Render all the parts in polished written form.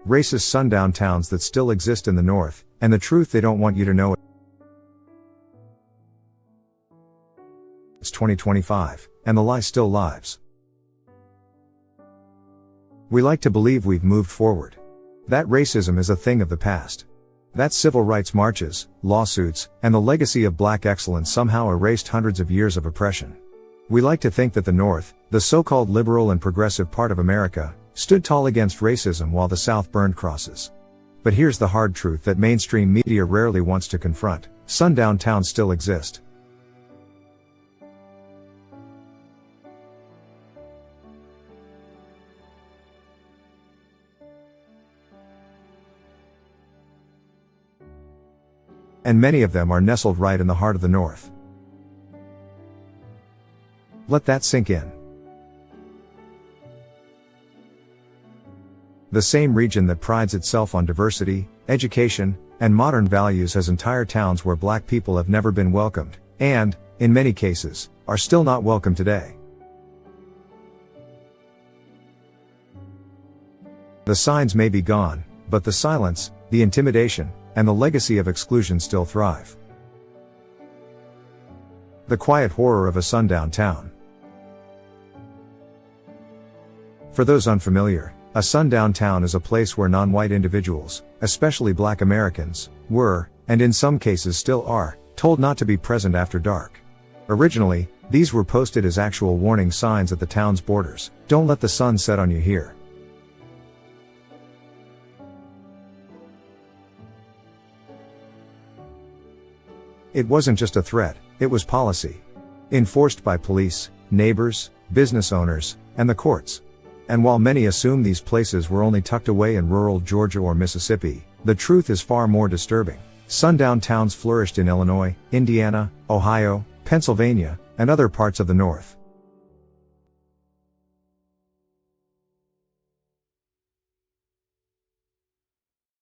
racist sundown towns that still exist in the North, and the truth they don't want you to know. It's 2025, and the lie still lives. We like to believe we've moved forward. That racism is a thing of the past. That civil rights marches, lawsuits, and the legacy of black excellence somehow erased hundreds of years of oppression. We like to think that the North, the so-called liberal and progressive part of America, stood tall against racism while the South burned crosses. But here's the hard truth that mainstream media rarely wants to confront: sundown towns still exist. And many of them are nestled right in the heart of the North. Let that sink in. The same region that prides itself on diversity, education, and modern values has entire towns where black people have never been welcomed, and, in many cases, are still not welcome today. The signs may be gone, but the silence, the intimidation, and the legacy of exclusion still thrive. The quiet horror of a sundown town. For those unfamiliar, a sundown town is a place where non-white individuals, especially black Americans, were, and in some cases still are, told not to be present after dark. Originally, these were posted as actual warning signs at the town's borders: "Don't let the sun set on you here." It wasn't just a threat, it was policy. Enforced by police, neighbors, business owners, and the courts. And while many assume these places were only tucked away in rural Georgia or Mississippi, the truth is far more disturbing. Sundown towns flourished in Illinois, Indiana, Ohio, Pennsylvania, and other parts of the North.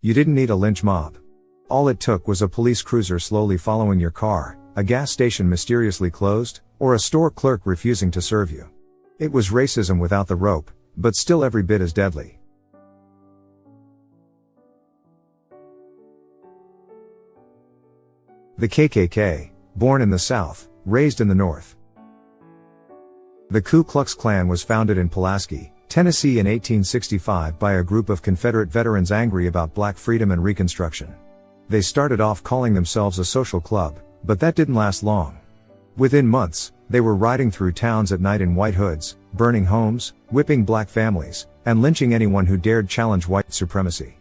You didn't need a lynch mob. All it took was a police cruiser slowly following your car, a gas station mysteriously closed, or a store clerk refusing to serve you. It was racism without the rope, but still every bit as deadly. The KKK, born in the South, raised in the North. The Ku Klux Klan was founded in Pulaski, Tennessee in 1865 by a group of Confederate veterans angry about black freedom and Reconstruction. They started off calling themselves a social club, but that didn't last long. Within months, they were riding through towns at night in white hoods, burning homes, whipping black families, and lynching anyone who dared challenge white supremacy.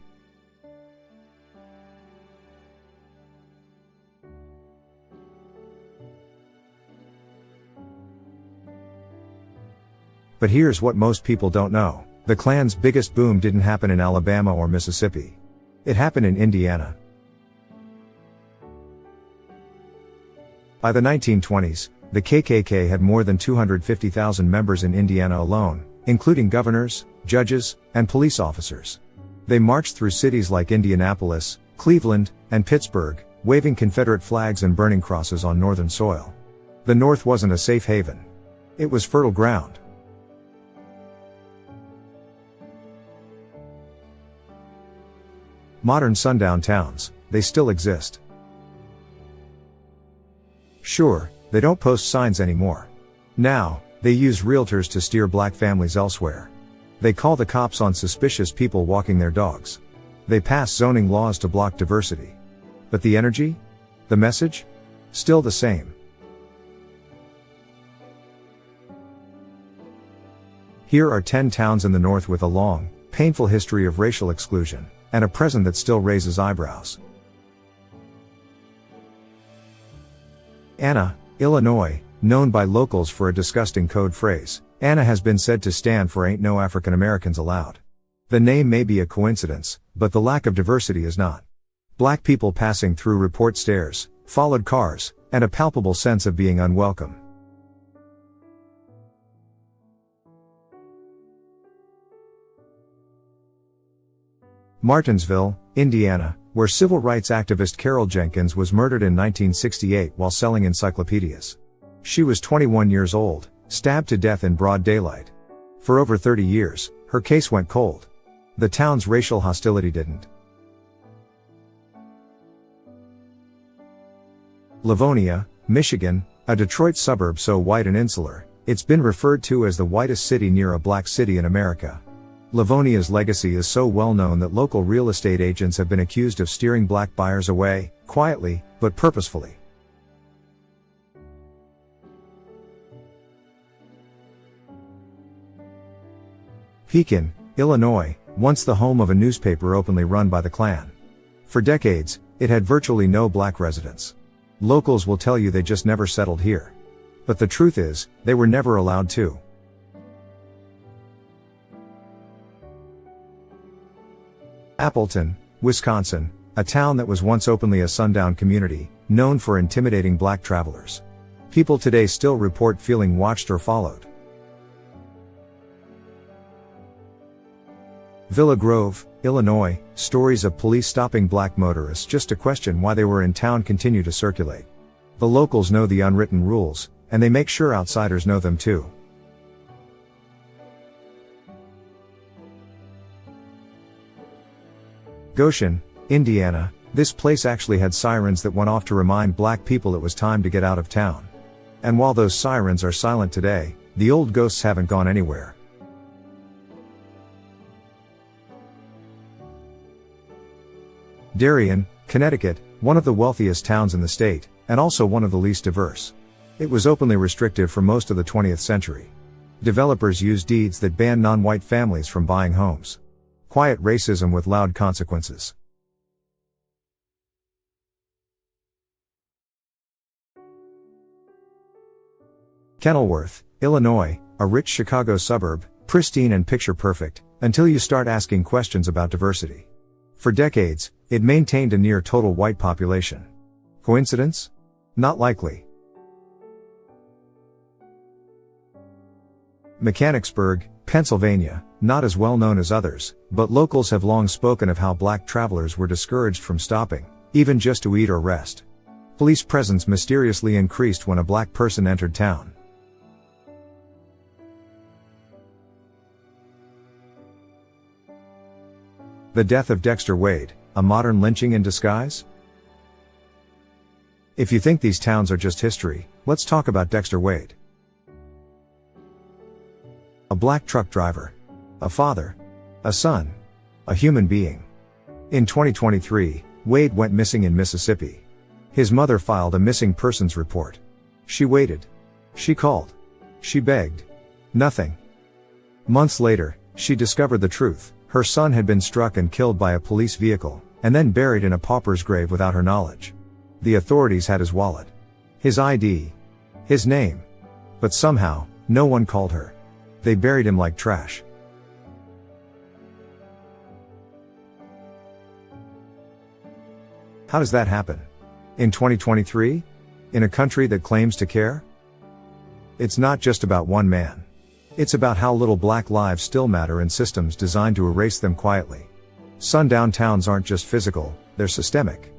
But here's what most people don't know: the Klan's biggest boom didn't happen in Alabama or Mississippi. It happened in Indiana. By the 1920s, the KKK had more than 250,000 members in Indiana alone, including governors, judges, and police officers. They marched through cities like Indianapolis, Cleveland, and Pittsburgh, waving Confederate flags and burning crosses on Northern soil. The North wasn't a safe haven. It was fertile ground. Modern sundown towns, they still exist. Sure, they don't post signs anymore. Now, they use realtors to steer black families elsewhere. They call the cops on suspicious people walking their dogs. They pass zoning laws to block diversity. But the energy? The message? Still the same. Here are 10 towns in the North with a long, painful history of racial exclusion, and a present that still raises eyebrows. Anna, Illinois, known by locals for a disgusting code phrase. Anna has been said to stand for "Ain't no African Americans allowed." The name may be a coincidence, but the lack of diversity is not. Black people passing through report stares, followed cars, and a palpable sense of being unwelcome. Martinsville, Indiana, where civil rights activist Carol Jenkins was murdered in 1968 while selling encyclopedias. She was 21 years old, stabbed to death in broad daylight. For over 30 years, her case went cold. The town's racial hostility didn't. Livonia, Michigan, a Detroit suburb so white and insular, it's been referred to as the whitest city near a black city in America. Livonia's legacy is so well known that local real estate agents have been accused of steering black buyers away, quietly, but purposefully. Pekin, Illinois, once the home of a newspaper openly run by the Klan. For decades, it had virtually no black residents. Locals will tell you they just never settled here. But the truth is, they were never allowed to. Appleton, Wisconsin, a town that was once openly a Sundown community, known for intimidating black travelers. People today still report feeling watched or followed. Villa Grove, Illinois, stories of police stopping black motorists just to question why they were in town continue to circulate. The locals know the unwritten rules, and they make sure outsiders know them too. Goshen, Indiana, this place actually had sirens that went off to remind black people it was time to get out of town. And while those sirens are silent today, the old ghosts haven't gone anywhere. Darien, Connecticut, one of the wealthiest towns in the state, and also one of the least diverse. It was openly restrictive for most of the 20th century. Developers used deeds that banned non-white families from buying homes. Quiet racism with loud consequences. Kenilworth, Illinois, a rich Chicago suburb, pristine and picture-perfect, until you start asking questions about diversity. For decades, it maintained a near-total white population. Coincidence? Not likely. Mechanicsburg, Pennsylvania, not as well known as others, but locals have long spoken of how black travelers were discouraged from stopping, even just to eat or rest. Police presence mysteriously increased when a black person entered town. The death of Dexter Wade, a modern lynching in disguise? If you think these towns are just history, let's talk about Dexter Wade. A black truck driver. A father. A son. A human being. In 2023, Wade went missing in Mississippi. His mother filed a missing persons report. She waited. She called. She begged. Nothing. Months later, she discovered the truth. Her son had been struck and killed by a police vehicle, and then buried in a pauper's grave without her knowledge. The authorities had his wallet, his ID, his name. But somehow, no one called her. They buried him like trash. How does that happen? In 2023? In a country that claims to care? It's not just about one man. It's about how little black lives still matter in systems designed to erase them quietly. Sundown towns aren't just physical, they're systemic.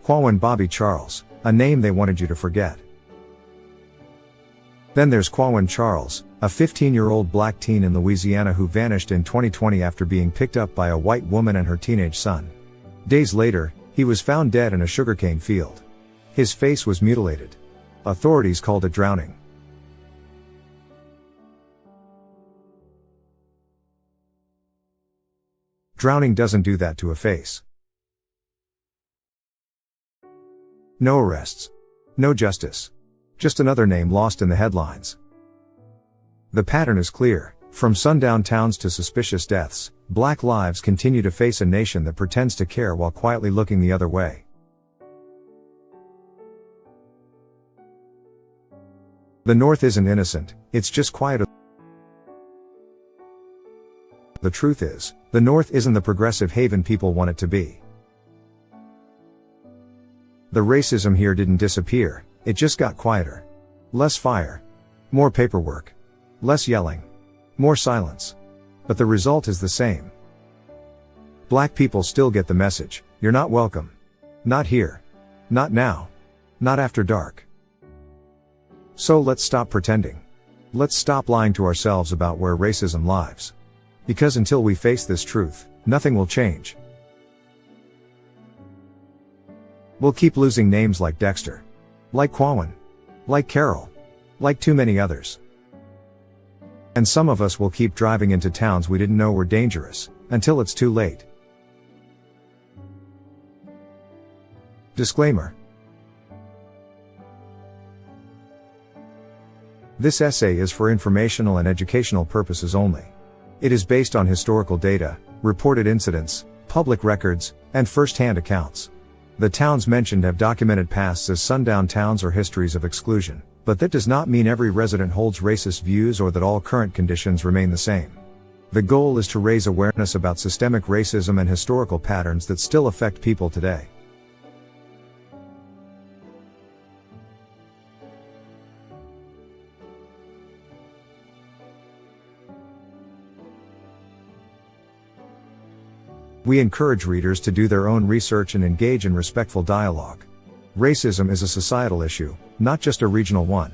Kwawan Bobby Charles, a name they wanted you to forget. Then there's Kwawan Charles, a 15-year-old black teen in Louisiana who vanished in 2020 after being picked up by a white woman and her teenage son. Days later, he was found dead in a sugarcane field. His face was mutilated. Authorities called it drowning. Drowning doesn't do that to a face. No arrests. No justice. Just another name lost in the headlines. The pattern is clear. From sundown towns to suspicious deaths, black lives continue to face a nation that pretends to care while quietly looking the other way. The North isn't innocent, it's just quiet. The truth is, the North isn't the progressive haven people want it to be. The racism here didn't disappear, it just got quieter. Less fire. More paperwork. Less yelling. More silence. But the result is the same. Black people still get the message, you're not welcome. Not here. Not now. Not after dark. So let's stop pretending. Let's stop lying to ourselves about where racism lives. Because until we face this truth, nothing will change. We'll keep losing names like Dexter. Like Quawan. Like Carol. Like too many others. And some of us will keep driving into towns we didn't know were dangerous, until it's too late. Disclaimer. This essay is for informational and educational purposes only. It is based on historical data, reported incidents, public records, and first-hand accounts. The towns mentioned have documented pasts as sundown towns or histories of exclusion, but that does not mean every resident holds racist views or that all current conditions remain the same. The goal is to raise awareness about systemic racism and historical patterns that still affect people today. We encourage readers to do their own research and engage in respectful dialogue. Racism is a societal issue, not just a regional one.